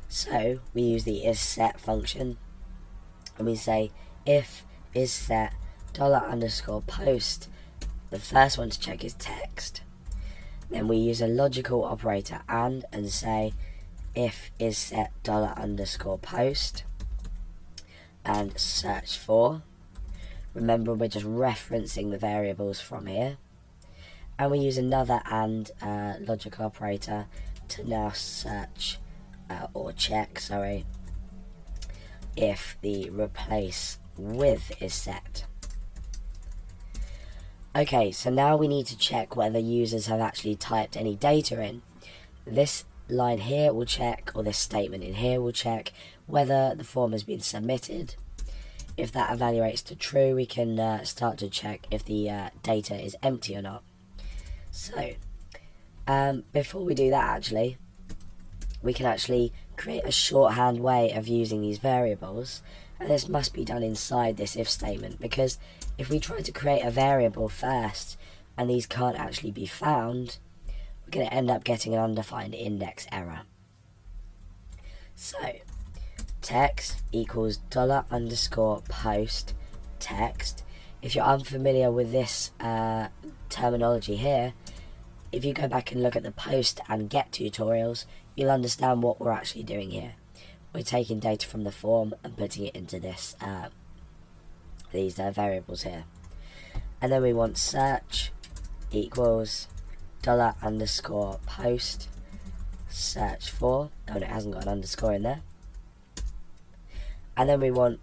So we use the isSet function, and we say if isSet $_post. The first one to check is text. Then we use a logical operator and say if isSet $_post and search for. Remember, we're just referencing the variables from here. And we use another and logical operator to now search or check, sorry, if the replace with is set. Okay, so now we need to check whether users have actually typed any data in. This line here will check, or this statement in here will check, whether the form has been submitted. If that evaluates to true, we can start to check if the data is empty or not. So, before we do that, actually, we can actually create a shorthand way of using these variables, and this must be done inside this if statement, because if we try to create a variable first and these can't actually be found, we're going to end up getting an undefined index error. So, text equals $_post text. If you're unfamiliar with this terminology here, if you go back and look at the post and get tutorials, you'll understand what we're actually doing here. We're taking data from the form and putting it into this these variables here. And then we want search equals $_post search for. Oh, and it hasn't got an underscore in there. And then we want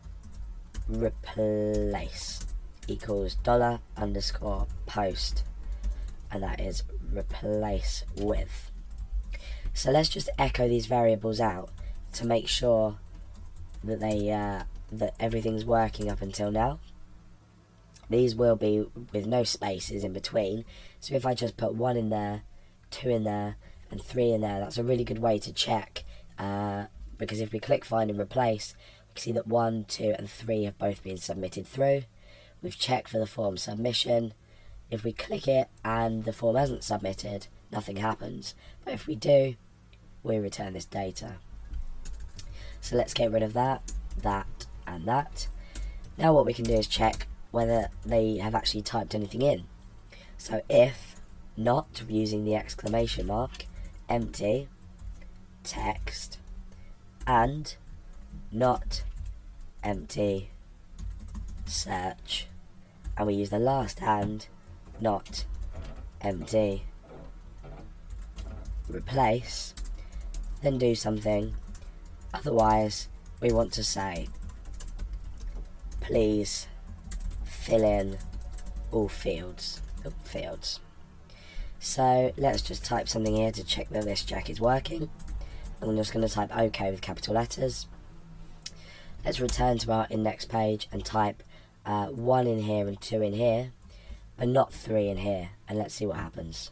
replace equals $_post, and that is replace with. So let's just echo these variables out to make sure that they that everything's working up until now. These will be with no spaces in between, so if I just put 1 in there, 2 in there, and 3 in there, that's a really good way to check, because if we click find and replace, we can see that 1, 2 and 3 have both been submitted through. We've checked for the form submission. If we click it and the form hasn't submitted, nothing happens, but if we do, we return this data. So let's get rid of that, that and that. Now what we can do is check whether they have actually typed anything in. So if not, using the exclamation mark, empty, text, and not empty, search, and we use the last and, not empty, replace, then do something. Otherwise, we want to say, please fill in all fields. So let's just type something here to check that this check is working. I'm just going to type OK with capital letters. Let's return to our index page and type 1 in here and 2 in here, but not 3 in here, and let's see what happens.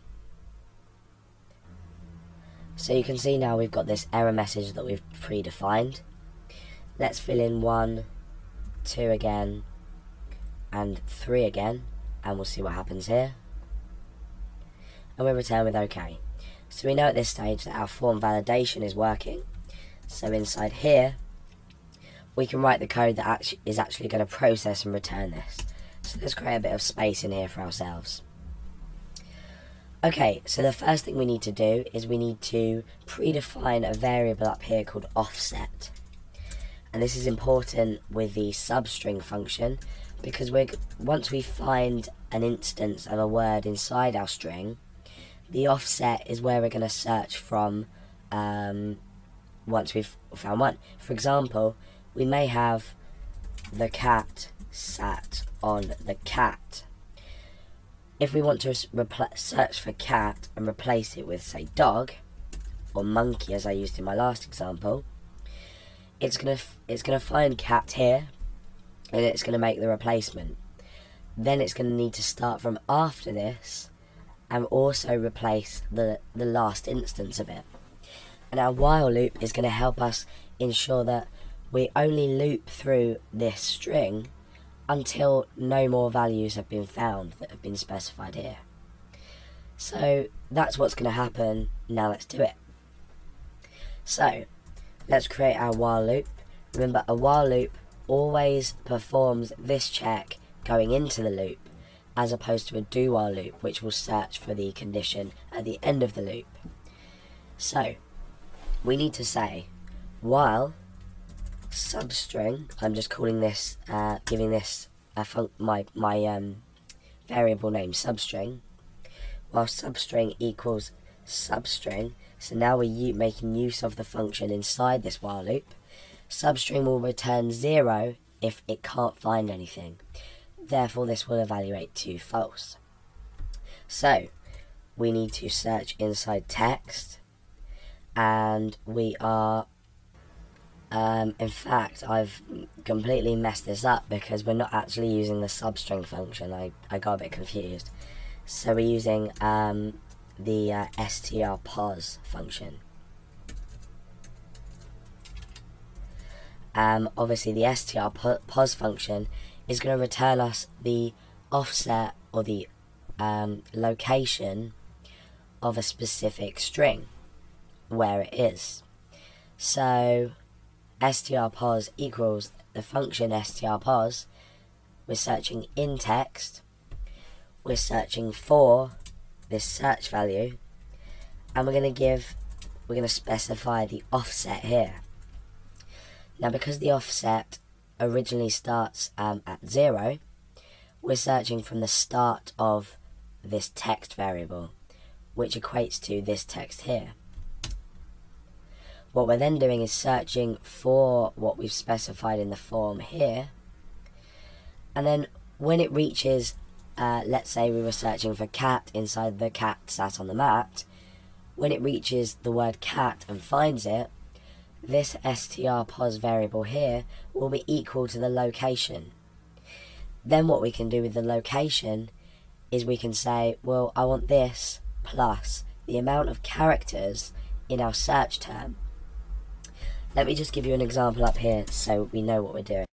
So you can see now we've got this error message that we've predefined. Let's fill in 1, 2 again, and 3 again, and we'll see what happens here. And we'll return with OK. So we know at this stage that our form validation is working. So inside here, we can write the code that is actually going to process and return this. So let's create a bit of space in here for ourselves. Okay, so the first thing we need to do is we need to predefine a variable up here called offset. And this is important with the substring function, because once we find an instance of a word inside our string, the offset is where we're going to search from once we've found one. For example, we may have the cat sat on the cat. If we want to search for cat and replace it with, say, dog or monkey, as I used in my last example, it's gonna find cat here, and it's gonna make the replacement. Then it's gonna need to start from after this and also replace the last instance of it. And our while loop is going to help us ensure that we only loop through this string until no more values have been found that have been specified here. So that's what's going to happen. Now let's do it. So let's create our while loop. Remember, a while loop always performs this check going into the loop, as opposed to a do while loop, which will search for the condition at the end of the loop. So we need to say while substring, I'm just calling this, giving this my variable name substring, while substring equals substring. So now we're making use of the function inside this while loop. Substring will return 0 if it can't find anything. Therefore, this will evaluate to false. So we need to search inside text, and we are in fact, I've completely messed this up because we're not actually using the substring function. I got a bit confused. So we're using the strpos function. Obviously the strpos function is going to return us the offset or the location of a specific string, where it is. So strpos equals the function strpos. We're searching in text, we're searching for this search value, and we're going to specify the offset here. Now, because the offset originally starts at 0, we're searching from the start of this text variable, which equates to this text here. What we're then doing is searching for what we've specified in the form here, and then when it reaches, let's say we were searching for cat inside the cat sat on the mat, when it reaches the word cat and finds it, this strpos variable here will be equal to the location. Then what we can do with the location is we can say, well, I want this plus the amount of characters in our search term. Let me just give you an example up here so we know what we're doing.